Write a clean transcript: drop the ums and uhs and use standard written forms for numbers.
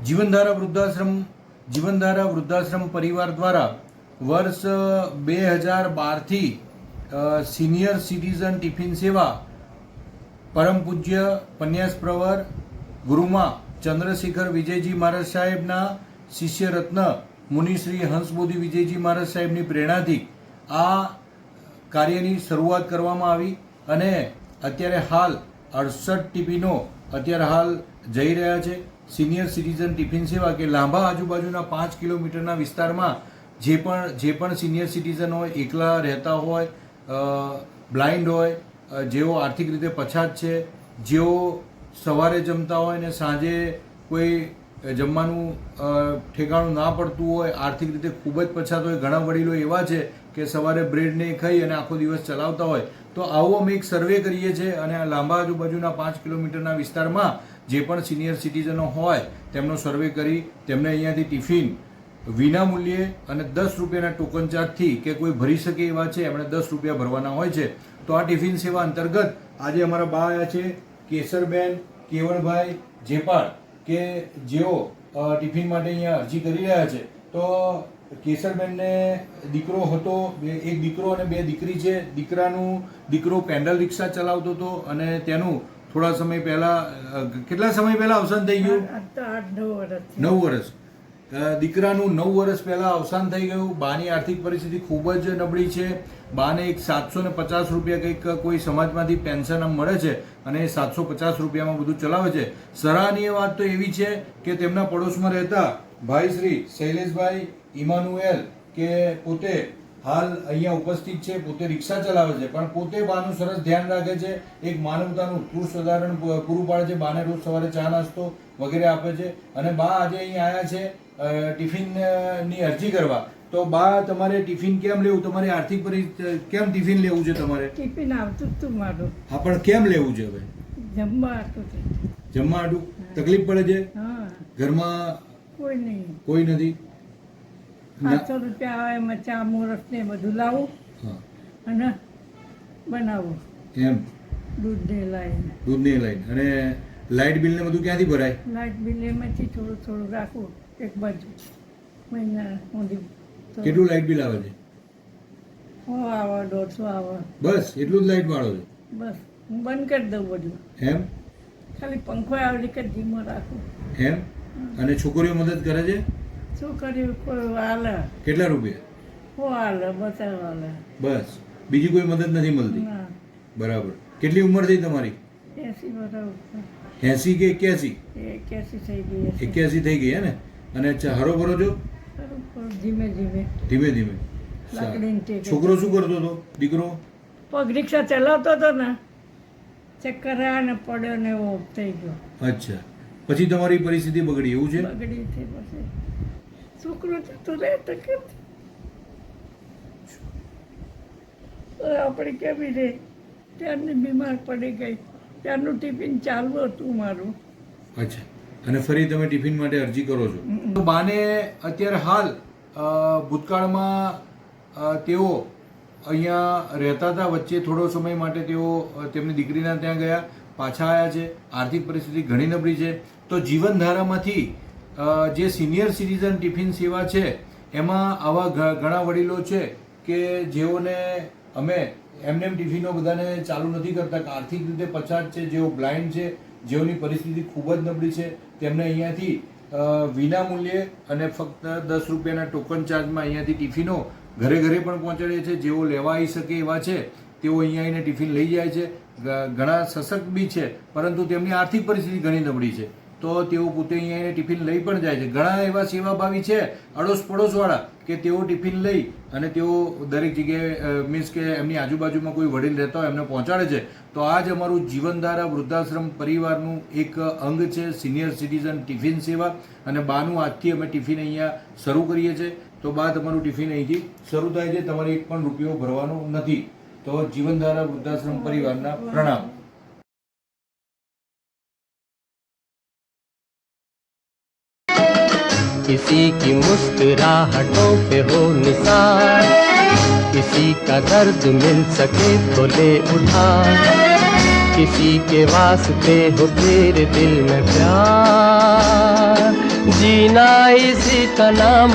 જીવનધારા વૃદ્ધાશ્રમ પરિવાર દ્વારા વર્ષ 2012થી સિનિયર સિટીઝન ટિફિન સેવા પરમ પૂજ્ય પન્યાસપ્રવર ગુરુમાં ચંદ્રશેખર વિજયજી મહારાજ સાહેબના શિષ્ય રત્ન મુનિશ્રી હંસબોધી વિજયજી મહારાજ સાહેબની પ્રેરણાથી આ કાર્યની શરૂઆત કરવામાં આવી અને અત્યારે હાલ 68 ટિફિનો જઈ રહ્યા છે. સિનિયર સિટીઝન ટિફિન સેવા કે લાંબા આજુબાજુના 5 કિલોમીટરના વિસ્તારમાં જે પણ સિનિયર સિટીઝન હોય, એકલા રહેતા હોય, બ્લાઇન્ડ હોય, જેઓ આર્થિક રીતે પછાત છે, જેઓ સવારે જમતા હોય ને સાંજે કોઈ જમવાનું ઠેકાણું ના પડતું હોય, આર્થિક રીતે ખૂબ જ પછાત હોય, ઘણા વડીલો એવા છે કે સવારે બ્રેડને ખાઈ અને આખો દિવસ ચલાવતા હોય. તો આવો અમે એક સર્વે કરીએ છીએ અને આ લાંબા આજુબાજુના 5 કિલોમીટરના વિસ્તારમાં જે પણ સિનિયર સિટીઝનો હોય તેમનો સર્વે કરી તેમને અહીંયાથી ટિફિન વિના મૂલ્યે અને 10 રૂપિયાના ટોકન ચાર્જથી કે કોઈ ભરી શકે એવા છે એમણે 10 રૂપિયા ભરવાના હોય છે. તો આ ટિફિન સેવા અંતર્ગત આજે અમારા બા આવ્યા છે કેસરબેન કેવળભાઈ જેપાળ કે જેઓ ટિફિન માટે અહીંયા અરજી કરી રહ્યા છે. તો કેસરબેનને દીકરો હતો, એક દીકરો અને 2 દીકરી છે. દીકરો પેન્ડલ રિક્ષા ચલાવતો હતો અને તેનું થોડા સમય પહેલા કેટલા સમય પહેલા અવસાન થઈ ગયું? 9 વર્ષ. દીકરાનું 9 વર્ષ પહેલા અવસાન થઈ ગયું. બાની આર્થિક પરિસ્થિતિ ખૂબ જ નબળી છે. બાને એક 750 રૂપિયા કંઈક કોઈ સમાજમાંથી પેન્શન મળે છે અને 750 રૂપિયામાં બધું ચલાવે છે. સરાહનીય વાત તો એવી છે કે તેમના પડોશમાં રહેતા ભાઈ શ્રી શૈલેષભાઈ ઇમાનુએલ કે પોતે હાલ અહીંયા ઉપસ્થિત છે, પોતે રિક્ષા ચલાવે છે પણ પોતે બાનું સરસ ધ્યાન રાખે છે, એક માનવતાનું ઉત્કૃષ્ટ ઉદાહરણ પૂરું પાડે છે. બાને રોજ સવારે ચા નાસ્તો વગેરે આપે છે અને બા આજે અહીંયા આવ્યા છે ટિફિનની અરજી કરવા. તો બા તમારે ટિફિન કેમ લેવું? તમારી આર્થિક પરિસ્થિતિ કેમ ટિફિન લેવું છે તમારે? ટિફિન આવતું તું મારું. હા, પણ કેમ લેવું છે? હવે જમવા આવતું. જમવા આટું તકલીફ પડે છે? હા. ઘરમાં કોઈ નથી? 700 રૂપિયા આવે એમાં ચા મોરસ ને બધું લાવું અને બનાવું. એમ દૂધને લાવીને અને લાઇટ બિલ ને બધું ક્યાંથી ભરાય? લાઇટ બિલ એમાંથી થોડું રાખવું એક બાજુ મહિના સુધી. કેટલું લાઇટ બિલ આવે છે? 100 આવે, 150 આવે. બસ એટલું જ લાઇટ વાળો છે? બસ હું બંધ કરી દઉં બધું. એમ? ખાલી પંખો આવે કે ધીમો રાખું. એમ? અને છોકરીઓ મદદ કરે છે? શું કર્યું? કોઈ હાલે. કેટલા રૂપિયા? હાલે બતાવ હાલે. બસ બીજી કોઈ મદદ નથી મળતી? બરાબર. કેટલી ઉંમર થઈ તમારી? 80 બરાબર. 80 કે 81? 81 થઈ ગઈ. 81 થઈ ગઈ હે ને? અને હરો ભરો છો? ધીમે ધીમે. છોકરો શું કરતો હતો? દીકરો પગ રિક્ષા ચલાવતો હતો ને, ચક્કર આવ્યા ને પડ્યો ને એવો થઈ ગયો. અચ્છા, પછી તમારી પરિસ્થિતિ બગડી એવું છે? બગડી છે. પછી છોકરો જતો રહે તો આપણે કેવી રે ત્યારની બીમાર પડી ગઈ. ત્યારનું ટિફિન ચાલુ હતું મારું. અચ્છા, અને ફરી તમે ટિફિન માટે અરજી કરો છો? તો બાને અત્યારે હાલ ભૂતકાળમાં તેઓ અહીંયા રહેતા હતા, વચ્ચે થોડો સમય માટે તેઓ તેમની દીકરીના ત્યાં ગયા, પાછા આવ્યા છે. આર્થિક પરિસ્થિતિ ઘણી નબળી છે. તો જીવનધારામાંથી જે સિનિયર સિટીઝન ટિફિન સેવા છે એમાં આવા ઘણા વડીલો છે કે જેઓને અમે એમને ટિફિનો બધાને ચાલુ નથી કરતા. આર્થિક રીતે પછાત છે, જેઓ બ્લાઇન્ડ છે, જેઓની પરિસ્થિતિ ખૂબ જ નબળી છે, તેમને અહીંયાથી વિના મૂલ્યે અને ફક્ત 10 રૂપિયાના ટોકન ચાર્જમાં અહીંયાથી ટિફિનો ઘરે પણ પહોંચાડે છે. જેઓ લેવા આવી શકે એવા છે તેઓ અહીંયા આવીને ટિફિન લઈ જાય છે. ઘણા સશક્ત બી છે પરંતુ તેમની આર્થિક પરિસ્થિતિ ઘણી નબળી છે તો તેઓ પોતે અહીંયા આવીને ટિફિન લઈ પણ જાય છે. ઘણા એવા સેવાભાવી છે અડોશ પડોશવાળા કે તેઓ ટિફિન લઈ અને તેઓ દરેક જગ્યાએ મીન્સ કે એમની આજુબાજુમાં કોઈ વડીલ રહેતા હોય એમને પહોંચાડે છે. તો આ જ અમારું જીવનધારા વૃદ્ધાશ્રમ પરિવારનું એક અંગ છે સિનિયર સિટીઝન ટિફિન સેવા. અને બાનું આજથી અમે ટિફિન અહીંયા શરૂ કરીએ છીએ. તો બા તમારું ટિફિન અહીંથી શરૂ થાય છે, તમારે 1 પણ રૂપિયો ભરવાનો નથી. તો જીવનધારા વૃદ્ધાશ્રમ પરિવારના પ્રણામ. किसी की मुस्कुराहटों पे हो निसार, किसी का दर्द मिल सके तो ले उठा, किसी के वास्ते हो तेरे दिल में प्यार, जीना इसी का नाम